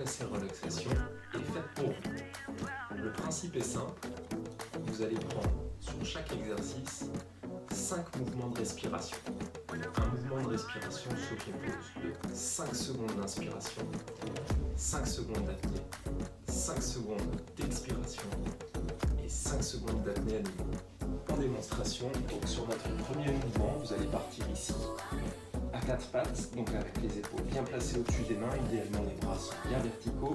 décompresser, relaxation est faite pour vous. Le principe est simple, vous allez prendre sur chaque exercice 5 mouvements de respiration. Un mouvement de respiration se compose de 5 secondes d'inspiration, 5 secondes d'apnée, 5 secondes d'expiration et 5 secondes d'apnée à nouveau. En démonstration, donc sur notre premier mouvement, vous allez partir ici à 4 pattes, donc avec les épaules bien placées au-dessus des mains, idéalement les bras sont bien verticaux,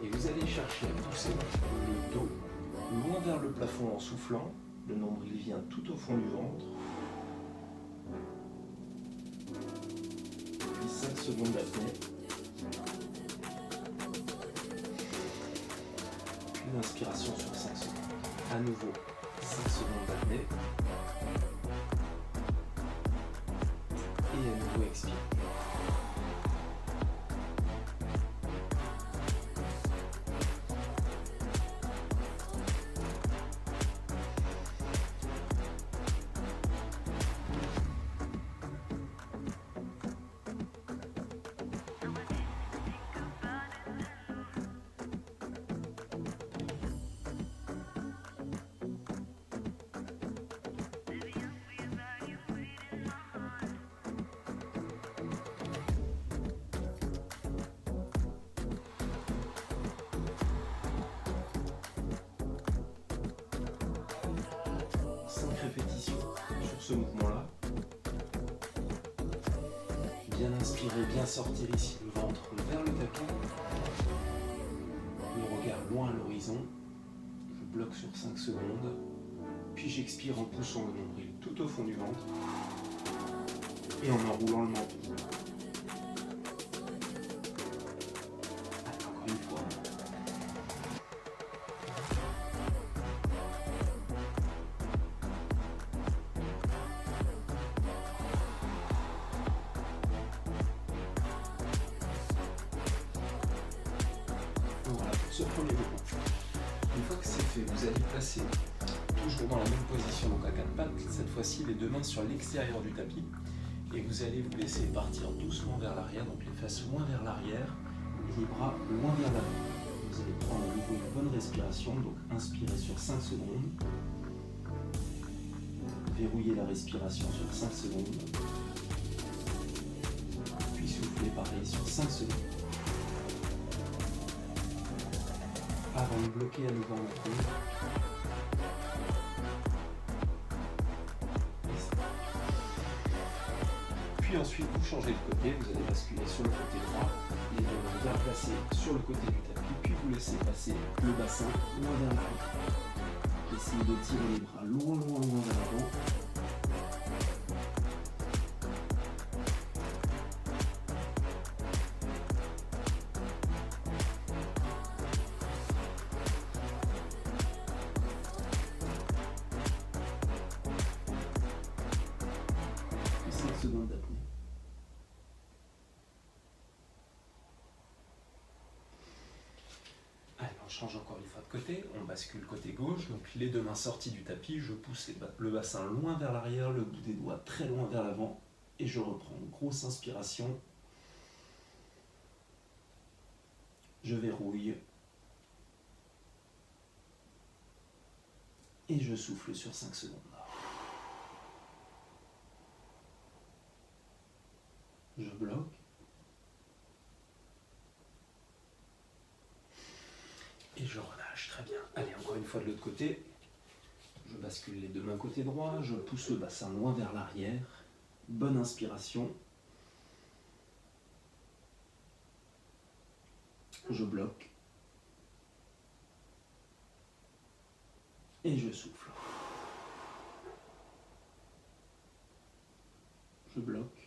et vous allez chercher à pousser le dos loin vers le plafond en soufflant, le nombril vient tout au fond du ventre, puis 5 secondes d'apnée, une inspiration sur 5 secondes, à nouveau 5 secondes d'apnée, et à nouveau expire. Répétition sur ce mouvement-là. Bien inspirer, bien sortir ici le ventre vers le tapis. Le regard loin à l'horizon. Je bloque sur 5 secondes. Puis j'expire en poussant le nombril tout au fond du ventre et en enroulant le menton. Allez, encore une fois. Ce premier mouvement. Une fois que c'est fait, vous allez placer toujours dans la même position, donc à 4 pattes, cette fois-ci les deux mains sur l'extérieur du tapis, et vous allez vous laisser partir doucement vers l'arrière, donc les fesses loin vers l'arrière, et les bras loin vers l'avant. Vous allez prendre à nouveau une bonne respiration, donc inspirez sur 5 secondes, verrouillez la respiration sur 5 secondes, puis soufflez pareil sur 5 secondes. Avant de bloquer à nouveau en menton. Puis ensuite vous changez de côté, vous allez basculer sur le côté droit, les deux mains bien placées sur le côté du tapis, puis vous laissez passer le bassin loin vers l'arrière. Essayez de tirer les bras loin vers l'avant. Secondes d'apnée. Allez, on change encore une fois de côté, on bascule côté gauche, donc les deux mains sorties du tapis, je pousse le bassin loin vers l'arrière, le bout des doigts très loin vers l'avant, et je reprends. Grosse inspiration. Je verrouille. Et je souffle sur 5 secondes. Je bloque. Et je relâche, très bien. Allez, encore une fois de l'autre côté. Je bascule les deux mains côté droit, je pousse le bassin loin vers l'arrière. Bonne inspiration. Je bloque. Et je souffle. Je bloque.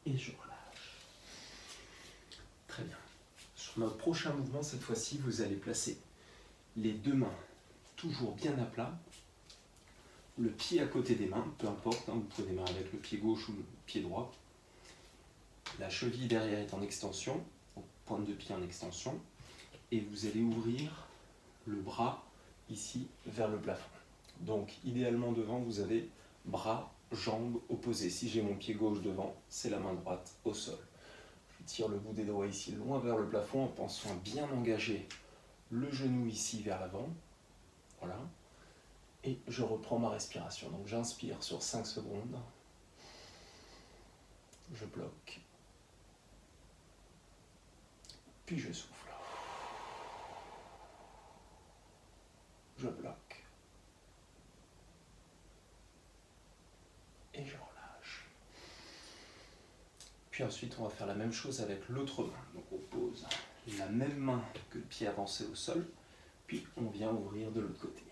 Et je relâche. Très bien. Sur notre prochain mouvement, cette fois-ci, vous allez placer les deux mains toujours bien à plat, le pied à côté des mains, peu importe, vous pouvez démarrer avec le pied gauche ou le pied droit. La cheville derrière est en extension, pointe de pied en extension, et vous allez ouvrir le bras ici vers le plafond. Donc idéalement devant, vous avez bras jambes opposées. Si j'ai mon pied gauche devant, c'est la main droite au sol. Je tire le bout des doigts ici loin vers le plafond en pensant à bien engager le genou ici vers l'avant. Voilà. Et je reprends ma respiration. Donc j'inspire sur 5 secondes. Je bloque. Puis je souffle. Je bloque. Et je relâche. Puis ensuite, on va faire la même chose avec l'autre main. Donc on pose la même main que le pied avancé au sol. Puis on vient ouvrir de l'autre côté.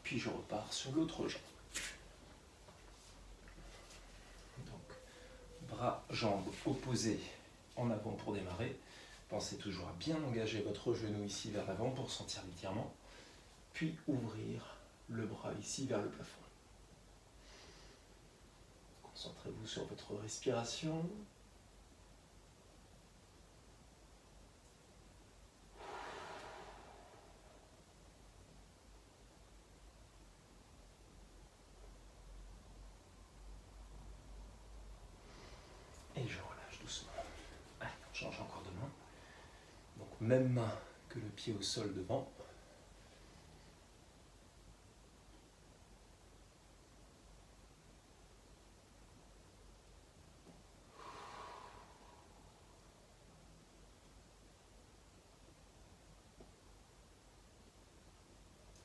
Puis je repars sur l'autre jambe. Donc, bras, jambes opposés en avant pour démarrer. Pensez toujours à bien engager votre genou ici vers l'avant pour sentir l'étirement. Puis ouvrir le bras ici vers le plafond. Concentrez-vous sur votre respiration. Et je relâche doucement. Allez, on change encore de main. Donc même main que le pied au sol devant.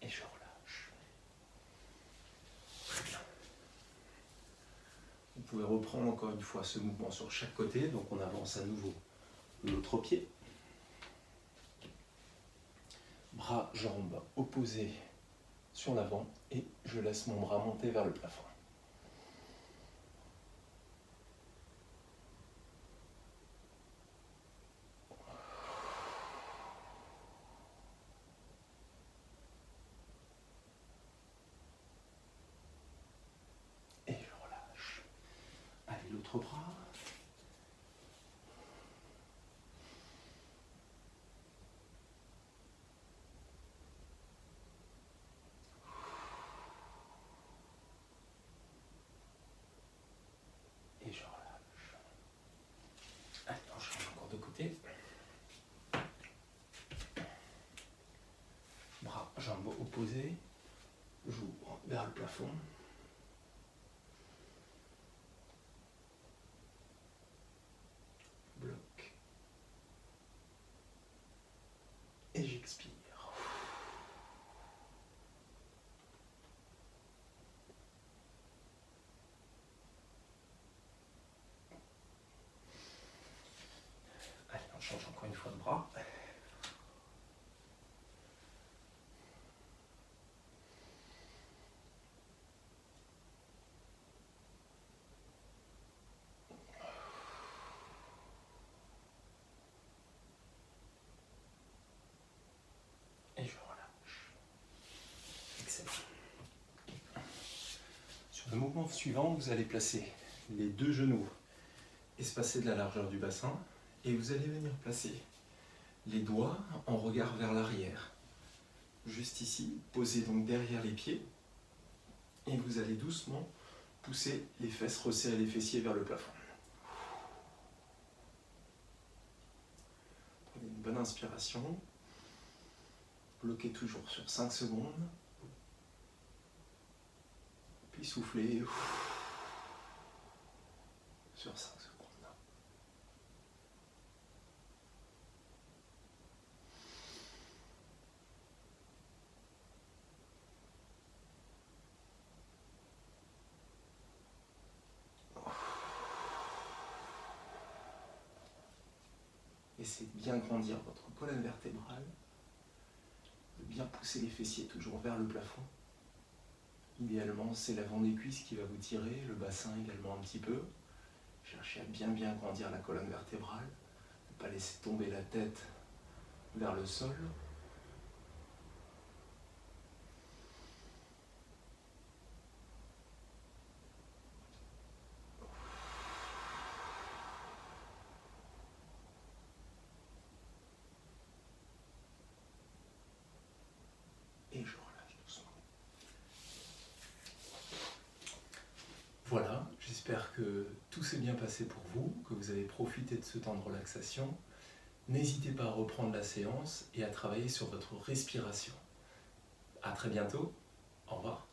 Et je relâche. Très bien. Vous pouvez reprendre encore une fois ce mouvement sur chaque côté. Donc on avance à nouveau l'autre pied. Bras, jambes opposés sur l'avant et je laisse mon bras monter vers le plafond. Et je relâche. Allez, l'autre bras. Et je relâche. Allez, on change encore de côté. Bras, jambes opposées. J'ouvre vers le plafond. Bloc. Et j'expire. Allez, on change encore une fois de bras. Et je relâche. Excellent. Sur le mouvement suivant, vous allez placer les deux genoux espacés de la largeur du bassin et vous allez venir placer les doigts en regard vers l'arrière. Juste ici, posez donc derrière les pieds et vous allez doucement pousser les fesses, resserrer les fessiers vers le plafond. Prenez une bonne inspiration. Bloquez toujours sur 5 secondes. Puis soufflez sur 5 secondes. Essayez de bien grandir votre colonne vertébrale, de bien pousser les fessiers toujours vers le plafond. Idéalement, c'est l'avant des cuisses qui va vous tirer, le bassin également un petit peu. Cherchez à bien grandir la colonne vertébrale, ne pas laisser tomber la tête vers le sol. J'espère que tout s'est bien passé pour vous, que vous avez profité de ce temps de relaxation. N'hésitez pas à reprendre la séance et à travailler sur votre respiration. À très bientôt. Au revoir.